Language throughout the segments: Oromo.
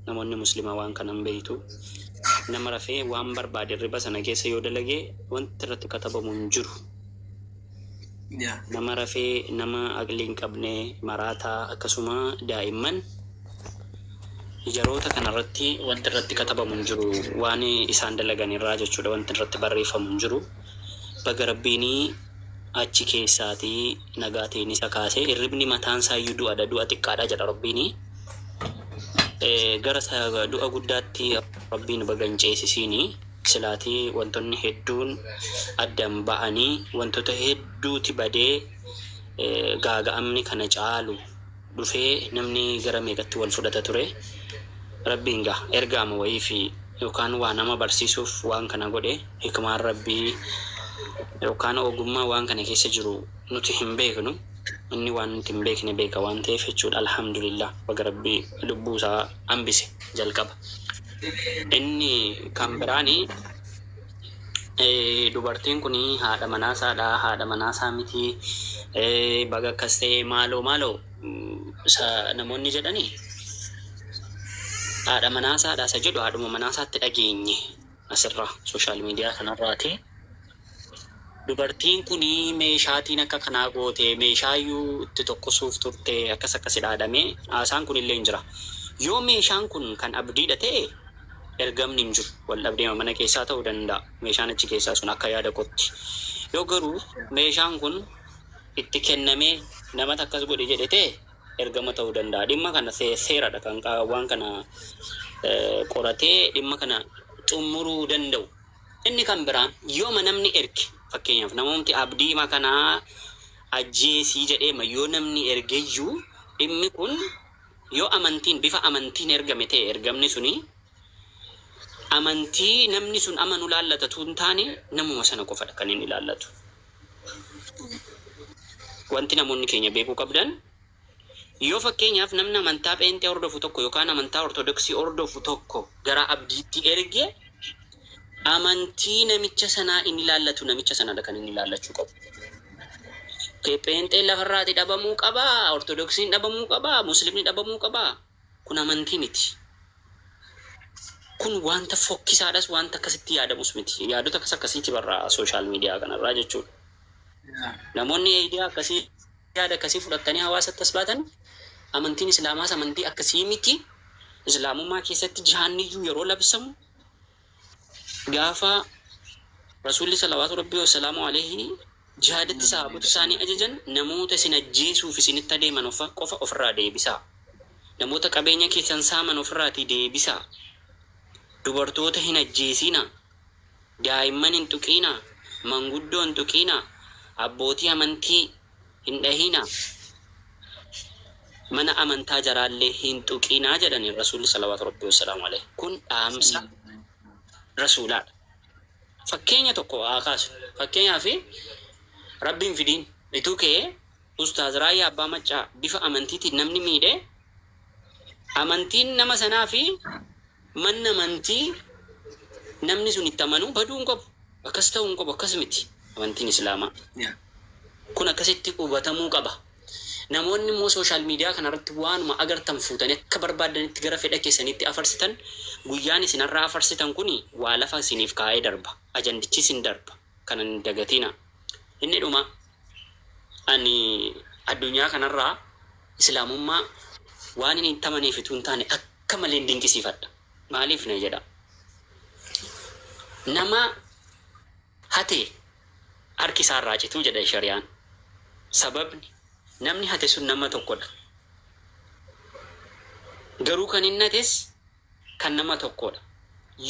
namoonni muslimaa waan kanan beektu nama rafee waan barbaade riba sana keessa yoo dalagee wanti irratti katabamu hin jiru. Nama rafee nama aqlii hin qabne maraataa akkasuma daa'imman ijaroota kanarratti wanti irratti katabamu hin jiru. Waan isaan dalagan irraa jechuudha wanti irratti barreeffamu hin jiru. Baga Rabbiin achi keessaatii nagaatiin isa kaasee hirribni mataan isaa iyyuu du'a xiqqaadha jedha Rabbiin. Gara du'a guddaatti Rabbiin baga hin ceesisiini. Silaatii wantoonni hedduun addaan ba'anii wantoota hedduuti badee gaaga'amni kana caalu dhufee namni gara meeqatti wal fudhata ture. Rabbiin gaa ergaama wayii fi yookaan waa nama barsiisuuf waan kana godhe hikmaan Rabbii yookaan ogummaa waan kana keessa jiru nuti hin beeknu. Inni waan nuti hin beekne beeka waan ta'eef jechuudha. Alhamdulillah baga Rabbii lubbuu isaa hambise jalqaba. Inni kan biraani dubartiin kun haadha manaasaadha. Haadha manaasaa miti baga akkas ta'e maaloo namoonni jedhanii haadha manaasaadha isa jedhu haadhuma manaasaatti dhageenye asirra sooshaal miidiyaa kanarraati. Dubartiin kun meeshaatiin akka kanaa goote meeshaayyuu itti tokkosuuf turte akkas dhaadame haasaan kun illee hin jira. Yoo meeshaan kun kan abdiidha ta'e ergamni hin jiru. Wal dhabdee mana keessaa ta'uu danda'a. Meeshaan achi keessaa sun akka yaada kotti. Yoo garuu meeshaan kun itti kennamee namatti akkas godhe jedhe ta'e ergama ta'uu danda'a. Dhimma kana seeradha kan waan kana qoratee dhimma kana xumuruu danda'u. Inni kan biraan yooma namni erge fakkeenyaaf namoonni abdii makanaa ajjeesii jedheema yoo namni ergeeyyuu dhimmi kun yoo amantiin bifa amantiin ergame ta'e ergamni suni amantii namni sun amanu laallatu hin taane namuma sana qofadha kan inni laallatu. Wanti namoonni keenya beekuu qabdan yoo fakkeenyaaf namni amantaa pheenxee hordofu tokko yookaan amantaa ortodoksii hordofu tokko gara abdiitti erge amantii namicha sanaa inni laallatu namicha sanadha kan inni laallachuu qabu. Pheenxeen lafarraati dhabamuu qabaa, ortodoksiin dhabamuu qabaa, muslimni dhabamuu qabaa. Kun amantii miti. Kun wanta fokkisaadhas wanta akkasitti yaadamus miti. Yaadota akkasitti barraa sooshaal miidiyaa kanarraa jechuudha. Namoonni idea akkasii yaada akkasii fudhatanii hawaasatti as baatan amantiin islaamaas amantii akkasii miti. Islaamummaa keessatti jihaanniyyuu yeroo labsamu gaafa Rasuulli salawaatu rabbii wasalaamu alayhi jihaadatti sahaabota isaanii ajajan namoota isin ajjeesuuf isinitti adeeman qofa ofirraa deebisaa. Namoota qabeenya keessan saaman ofirraati deebisaa. Dubartoota hin ajjeesina. Daa'imman hin tuqina. Manguddoo hin tuqina. Abbootii amantii hin dhahina. Mana amantaa jaraallee hin tuqinaa jedhani Rasuulli salawaatu rabbii wasalaamu alayhi. Kun dhaamsa Rasuulaadha. Fakkeenya tokko akaasu. Fakkeenyaaf Rabbiin fidiin ituu kee Ustaaz Raayyaa Abbaa Maccaa bifa amantiitiin namni miidhe amantiin nama sanaa fi manna amantii namni sun itti amanu baduu hin qabu. Akkas ta'uu hin qabu. Akkas miti amantiin Islaamaa. Kun akkasitti hubatamuu qaba. Namoonni immoo sooshaal miidiyaa kanarratti waanuma agartan fuutanii akka barbaadanitti gara fedha keessanitti afarsitan guyyaan isinarraa afarsitan kuni waa lafa isiniif kaa'ee darba. Ajandichi isin darba. Kana hin dagatina. Inni dhuma ani addunyaa kanarraa Islaamummaa waan inni hin amaneefitu hin taane akka malee dinqisiifadha. Maaliif na jedha? Nama hate harki isaa irraa cituu jedha shari'aan. Sababni namni hate sun nama tokkodha. Garuu kan inni hates kan nama tokkodha.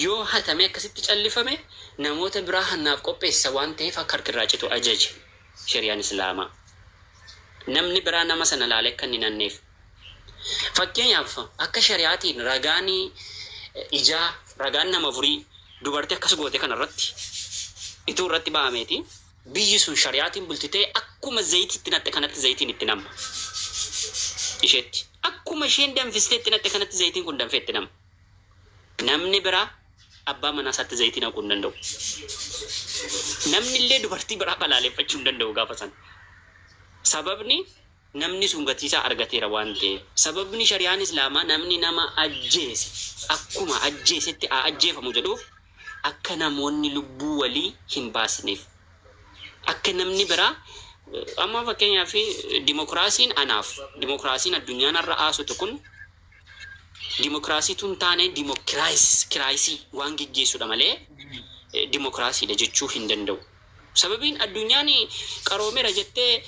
Yoo hatame akkasitti callifame namoota biraa hannaaf qopheessa waan ta'eef akka harki irraa citu ajaje shari'aan Islaamaa. Namni biraa nama sana laalee akka inni nanneef. Fakkeenyaaf akka shari'aatiin ragaan ijaa ragaan nama furii dubartii akkas goote kanarratti ituu irratti ba'ameeti. Biyyi sun shari'aatiin bultitee akkuma zayitiitti natte kanatti zayitiin itti namma. Isheetti akkuma isheen danfistee itti natte kanatti zayitiin kun danfee itti namma. Namni biraa abbaa manaa isaatti zayitii naquu hin danda'u. Namni illee dubartii biraa balaaleffachuu hin danda'u gaafa sana. Sababni namni sun gatiisaa argateera waan ta'eef. Sababni shari'aan islaamaa namni nama ajjeese akkuma ajjeesetti ajjeefamu jedhuuf akka namoonni lubbuu walii hin baasneef. Akka namni biraa amma fakkeenyaaf dimokiraasiin anaaf dimokiraasiin addunyaan irra aasutu kun dimokiraasii tun taane dimokiraasii waan geggeessudha malee dimokiraasiidha jechuu hin danda'u. Sababiin addunyaan qaroomeera jettee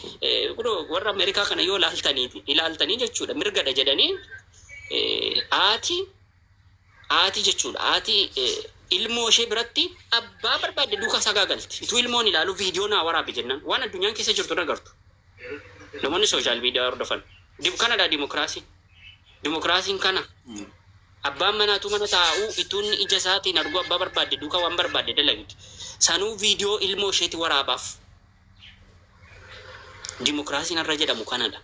warra Ameerikaa kana yoo ilaaltanii jechuudha mirgadha jedhanii haati jechuudha haati ilmoo ishee biratti abbaa barbaadde duukaa sagaagalti. Ituu ilmoon ilaalu viidiyoo naa waraabe jennaan waan addunyaan keessa jirtu agartu. Namoonni sooshaal miidiyaa hordofan kanadha dimokiraasiin. Dimokiraasiin kana abbaan manaatu mana taa'uu ituun ija isaatiin arguu abbaa barbaadde duukaa waan barbaadde dalagdi. Sanuu viidiyoo ilmoo isheeti waraabaaf. Dimokiraasiin irra jedhamu kanadha.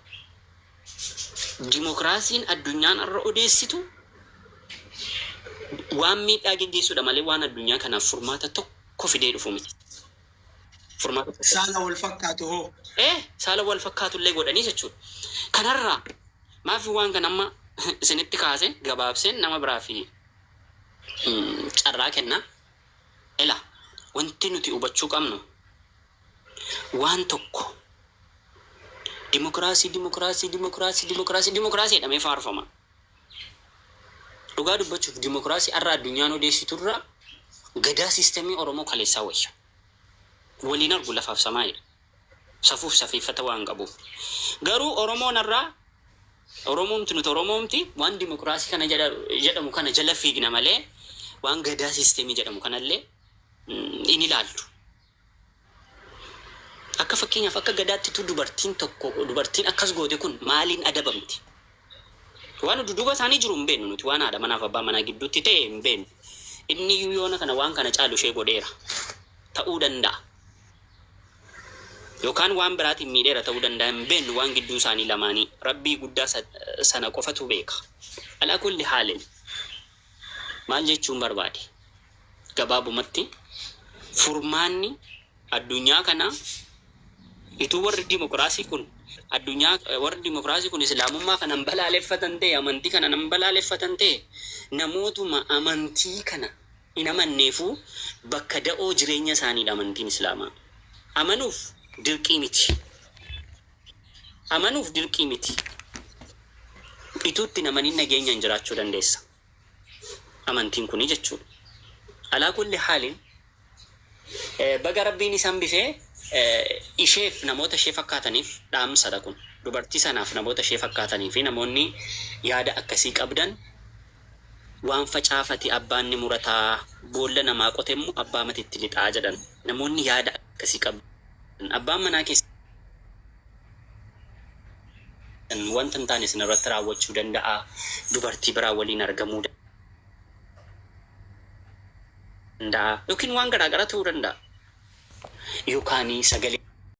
Dimokiraasiin addunyaan irra odeessitu waan miidhaa geggeessudha malee waan addunyaa kanaaf furmaata tokko fidee dhufu miti. Saala wal fakkaatu hoo? Saala wal fakkaatu illee godhanii jechuudha. Kanarraa maafi waan kan amma isinitti kaase gabaabseen nama biraa fi carraa kenna. Wanti nuti hubachuu qabnu waan tokko dimokiraasii jedhamee faarfama. Dhugaa dubbachuuf dimokiraasii har'a addunyaan odeessiturra gadaa siistemii Oromoo kaleessaa wayya. Waliin argu lafaaf samaayidha. Safuuf safeeffata waan qabuuf. Garuu Oromoomti waan dimokiraasii kana jedhamu kana jala fiigna malee waan gadaa siistemii jedhamu kanallee in ilaallu. Akka fakkeenyaaf akka gadaattitu dubartiin akkas goote kun maaliin adabamti? Waan duduba isaanii jiru hin beeknu nuti waan haadha manaaf abbaa manaa gidduutti ta'e hin beeknu. Inni yoona kana waan kana caalu ishee godheera ta'uu danda'a. Yookaan waan biraatiin miidheera ta'uu danda'a hin beeknu waan gidduu isaanii lamaanii rabbii guddaa sana qofatu beeka. Alaa kulli haalin maal jechuun barbaade? Gabaabumatti furmaanni addunyaa kana ituu warri dimokiraasii kun islaamummaa kana balaaleffatan ta'e amantii kana nan balaaleffatan ta'e namootuma amantii kana hin amanneefuu bakka da'oo jireenya isaaniidha amantiin islaamaa. Amanuuf dirqii miti. Ituutti namanii nageenyaan jiraachuu dandeessa. Amantiin kuni jechuudha. Alaa kulli haalin baga rabbiin isaan bifee isheef namoota ishee fakkaataniif dhaamsadha kun. Dubartii sanaaf namoota ishee fakkaatanii fi namoonni yaada akkasii qabdan waan facaafate abbaan ni murataa boolla namaa qote immoo abbaa matiitti lixaa jedhan. Namoonni yaada akkasii qabdan abbaan manaa keessan wanta hin taane isin irratti raawwachuu danda'a. Dubartii biraa waliin argamuu danda'a. Yookiin waan garaagaraa ta'uu danda'a. Yookaan sagalee